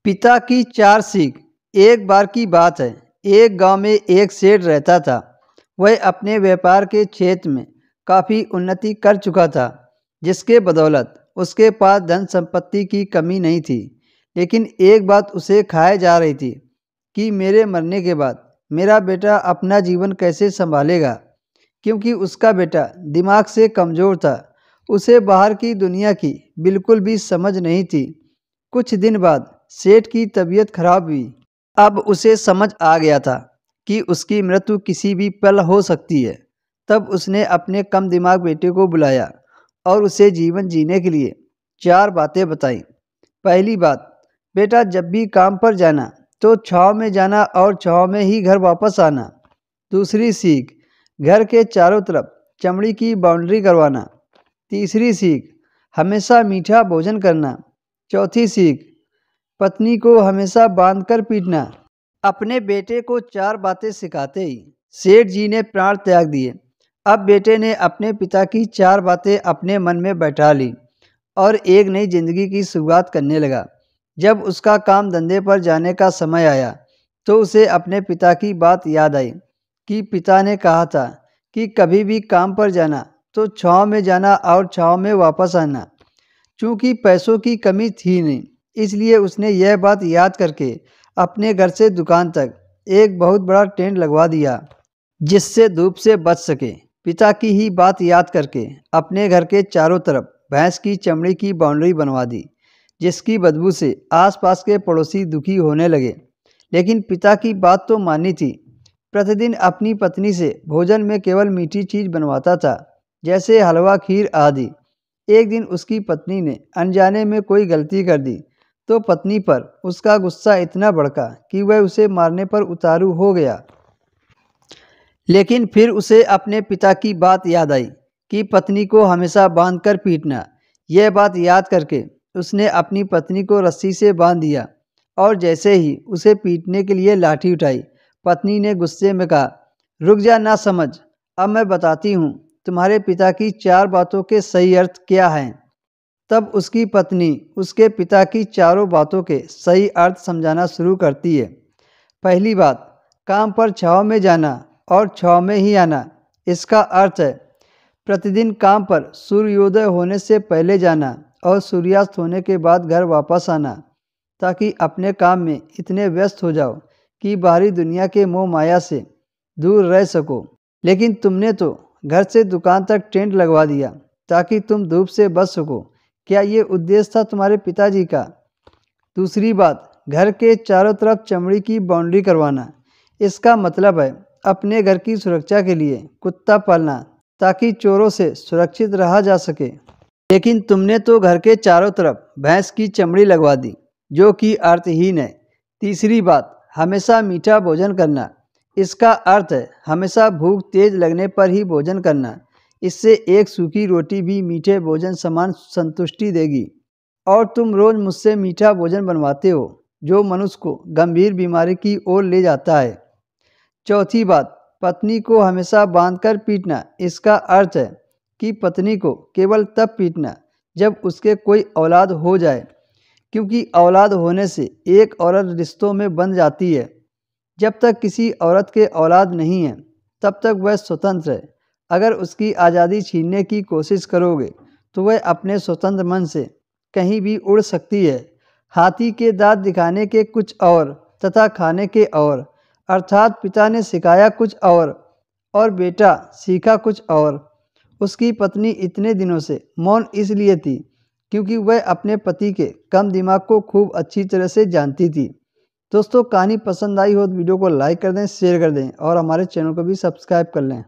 पिता की चार सीख। एक बार की बात है, एक गांव में एक सेठ रहता था। वह अपने व्यापार के क्षेत्र में काफ़ी उन्नति कर चुका था, जिसके बदौलत उसके पास धन संपत्ति की कमी नहीं थी। लेकिन एक बात उसे खाए जा रही थी कि मेरे मरने के बाद मेरा बेटा अपना जीवन कैसे संभालेगा, क्योंकि उसका बेटा दिमाग से कमज़ोर था। उसे बाहर की दुनिया की बिल्कुल भी समझ नहीं थी। कुछ दिन बाद सेठ की तबीयत खराब हुई। अब उसे समझ आ गया था कि उसकी मृत्यु किसी भी पल हो सकती है। तब उसने अपने कम दिमाग बेटे को बुलाया और उसे जीवन जीने के लिए चार बातें बताई। पहली बात, बेटा जब भी काम पर जाना तो छाँव में जाना और छाँव में ही घर वापस आना। दूसरी सीख, घर के चारों तरफ चमड़ी की बाउंड्री करवाना। तीसरी सीख, हमेशा मीठा भोजन करना। चौथी सीख, पत्नी को हमेशा बांधकर पीटना। अपने बेटे को चार बातें सिखाते ही सेठ जी ने प्राण त्याग दिए। अब बेटे ने अपने पिता की चार बातें अपने मन में बैठा ली और एक नई जिंदगी की शुरुआत करने लगा। जब उसका काम धंधे पर जाने का समय आया तो उसे अपने पिता की बात याद आई कि पिता ने कहा था कि कभी भी काम पर जाना तो छाँव में जाना और छाँव में वापस आना। चूँकि पैसों की कमी थी नहीं, इसलिए उसने यह बात याद करके अपने घर से दुकान तक एक बहुत बड़ा टेंट लगवा दिया, जिससे धूप से बच सके। पिता की ही बात याद करके अपने घर के चारों तरफ भैंस की चमड़ी की बाउंड्री बनवा दी, जिसकी बदबू से आसपास के पड़ोसी दुखी होने लगे। लेकिन पिता की बात तो मानी थी। प्रतिदिन अपनी पत्नी से भोजन में केवल मीठी चीज़ बनवाता था, जैसे हलवा, खीर आदि। एक दिन उसकी पत्नी ने अनजाने में कोई गलती कर दी तो पत्नी पर उसका गुस्सा इतना भड़का कि वह उसे मारने पर उतारू हो गया। लेकिन फिर उसे अपने पिता की बात याद आई कि पत्नी को हमेशा बांधकर पीटना। यह बात याद करके उसने अपनी पत्नी को रस्सी से बांध दिया और जैसे ही उसे पीटने के लिए लाठी उठाई, पत्नी ने गुस्से में कहा, रुक जा ना समझ, अब मैं बताती हूँ तुम्हारे पिता की चार बातों के सही अर्थ क्या हैं। तब उसकी पत्नी उसके पिता की चारों बातों के सही अर्थ समझाना शुरू करती है। पहली बात, काम पर छाँव में जाना और छाँव में ही आना। इसका अर्थ है प्रतिदिन काम पर सूर्योदय होने से पहले जाना और सूर्यास्त होने के बाद घर वापस आना, ताकि अपने काम में इतने व्यस्त हो जाओ कि बाहरी दुनिया के मोह माया से दूर रह सको। लेकिन तुमने तो घर से दुकान तक टेंट लगवा दिया ताकि तुम धूप से बच सको। क्या ये उद्देश्य था तुम्हारे पिताजी का? दूसरी बात, घर के चारों तरफ चमड़ी की बाउंड्री करवाना। इसका मतलब है अपने घर की सुरक्षा के लिए कुत्ता पालना, ताकि चोरों से सुरक्षित रहा जा सके। लेकिन तुमने तो घर के चारों तरफ भैंस की चमड़ी लगवा दी, जो कि अर्थहीन है। तीसरी बात, हमेशा मीठा भोजन करना। इसका अर्थ है हमेशा भूख तेज लगने पर ही भोजन करना। इससे एक सूखी रोटी भी मीठे भोजन समान संतुष्टि देगी। और तुम रोज़ मुझसे मीठा भोजन बनवाते हो, जो मनुष्य को गंभीर बीमारी की ओर ले जाता है। चौथी बात, पत्नी को हमेशा बांधकर पीटना। इसका अर्थ है कि पत्नी को केवल तब पीटना जब उसके कोई औलाद हो जाए, क्योंकि औलाद होने से एक औरत रिश्तों में बंध जाती है। जब तक किसी औरत के औलाद नहीं है तब तक वह स्वतंत्र है। अगर उसकी आज़ादी छीनने की कोशिश करोगे तो वह अपने स्वतंत्र मन से कहीं भी उड़ सकती है। हाथी के दांत दिखाने के कुछ और तथा खाने के और, अर्थात पिता ने सिखाया कुछ और बेटा सीखा कुछ और। उसकी पत्नी इतने दिनों से मौन इसलिए थी क्योंकि वह अपने पति के कम दिमाग को खूब अच्छी तरह से जानती थी। दोस्तों, कहानी पसंद आई हो तो वीडियो को लाइक कर दें, शेयर कर दें और हमारे चैनल को भी सब्सक्राइब कर लें।